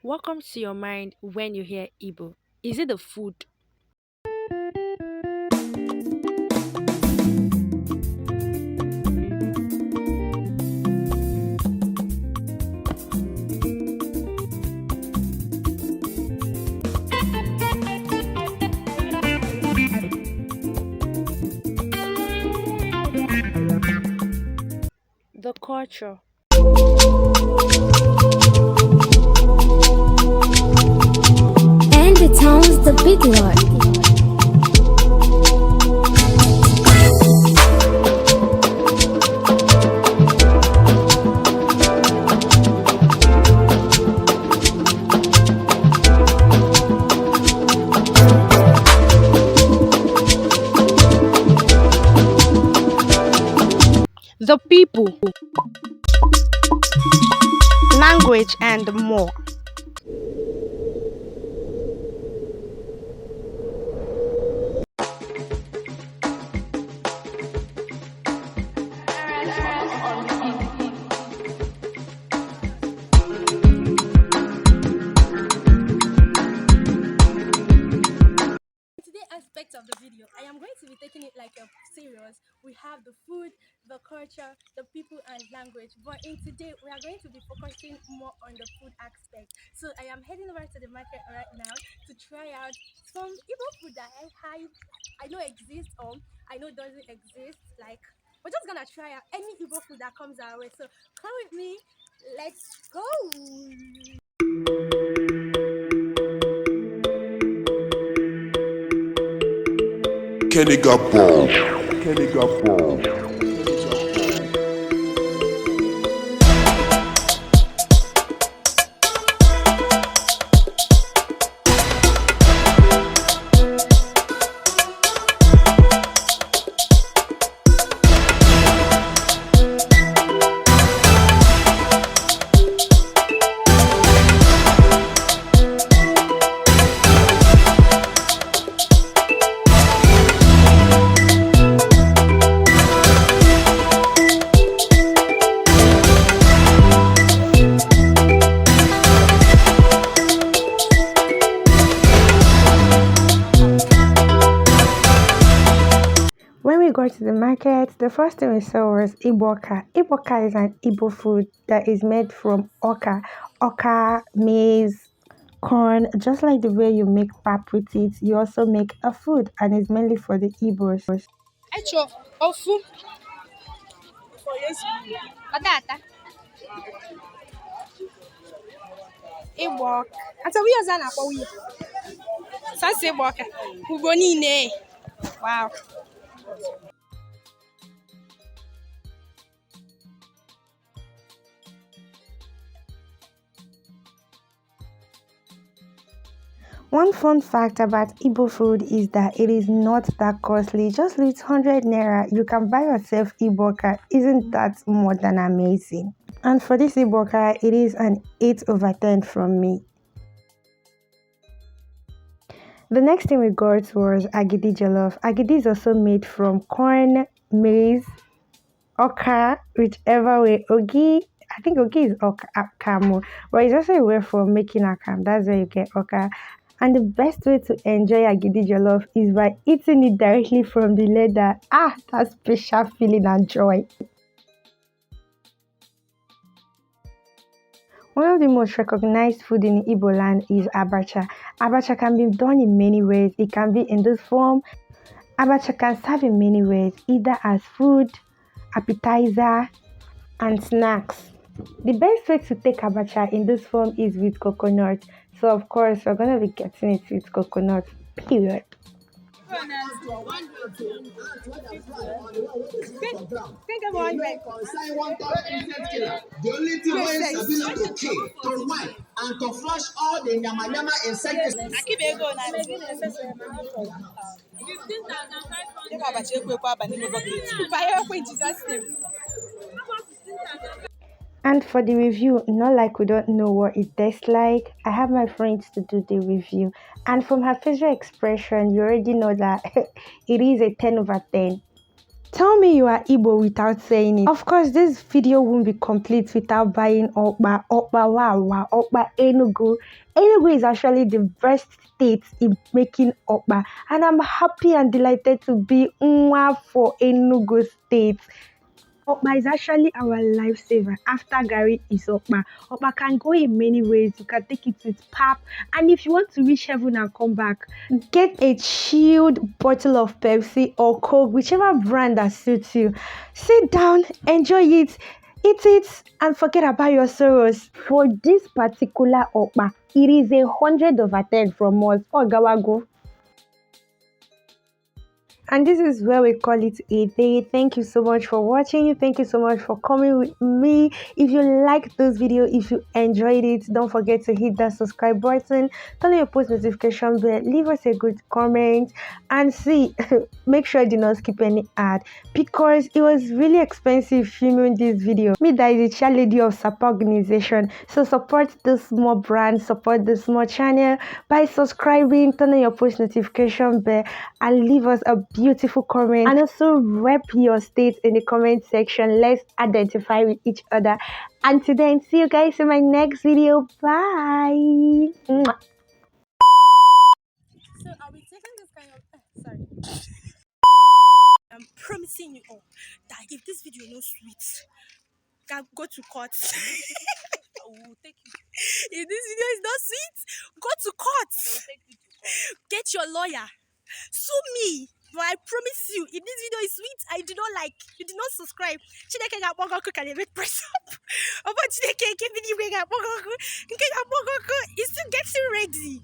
What comes to your mind when you hear Igbo? Is it the food? The culture. And it sounds the big lord. The people, language, and more. Today aspect of the video, I am going to be taking it like a serious. We have the food, the culture, the people, and language. But in today, we are going to be focusing more on the food aspect. So I am heading over to the market right now to try out some Igbo food that I know exists or I know doesn't exist. Like we're just gonna try out any Igbo food that comes our way. So come with me. Let's go. Kenny got balls. Kenny got balls. When we got to the market, the first thing we saw was iboka. Iboka is an Igbo food that is made from oka, maize, corn. Just like the way you make pap with it, you also make a food, and it's mainly for the Igbos. Echo, ofu, odata, ịgba ọka. Ata wiye ọzọ a na-akpọ wiye. Sasa ịgba ọka. Ugbo niile. Wow. One fun fact about Igbo food is that it is not that costly. Just with 100 naira, you can buy yourself Iboka. Isn't that more than amazing? And for this Iboka, it is an 8 over 10 from me. The next thing we got was agidi jollof. Agidi is also made from corn, maize, oka, whichever way. Ogi, I think ogi is akamu, but it's also a way for making akam. That's where you get oka. And the best way to enjoy agidi jollof is by eating it directly from the leather. Ah, that special feeling and joy. One of the most recognized food in Igbo land is abacha. Abacha can be done in many ways. It can be in this form. Abacha can serve in many ways, either as food, appetizer, and snacks. The best way to take abacha in this form is with coconut. So of course, we're going to be getting it with coconut, period. Think about it. The only thing wey sabi na to kill, to wipe, and to flush all the yamayama insects. And for the review, not like we don't know what it tastes like, I have my friends to do the review. And from her facial expression, you already know that it is a 10 over 10. Tell me you are Igbo without saying it. Of course, this video won't be complete without buying Okpa. Okpa, wow, wow, Okpa Enugu. Enugu is actually the best state in making Okpa, and I'm happy and delighted to be Nwa for Enugu State. Okpa is actually our lifesaver. After Gary is Okpa. Okpa can go in many ways. You can take it with pap. And if you want to reach heaven and come back, get a chilled bottle of Pepsi or Coke, whichever brand that suits you. Sit down, enjoy it, eat it, and forget about your sorrows. For this particular Okpa, it is 100/10 from us. Oh, Gawago. And this is where we call it a day. Thank you so much for watching. Thank you so much for coming with me. If you like this video, if you enjoyed it, don't forget to hit that subscribe button, turn on your post notification bell, leave us a good comment, and see, make sure you do not skip any ad, because it was really expensive filming this video. Me, that is a chair lady of support organization, so support this small brand, support this small channel by subscribing, turn on your post notification bell, and leave us a beautiful comment, and also rep your state in the comment section. Let's identify with each other. Until then, see you guys in my next video. Bye. Mwah. So I'll be taking this kind of sorry. I'm promising you all that if this video no sweet, can go to court. I will take you. If this video is not sweet, go to court. They will take you to court. Get your lawyer. Sue me. But I promise you, if this video is sweet, I do not like, you do not subscribe. Chineke ga akpọ gị ọkụ ka na-eme press up. Ọbọ Chineke nke video ga akpọ gị ọkụ. Nke ga akpọ gị ọkụ is still getting ready.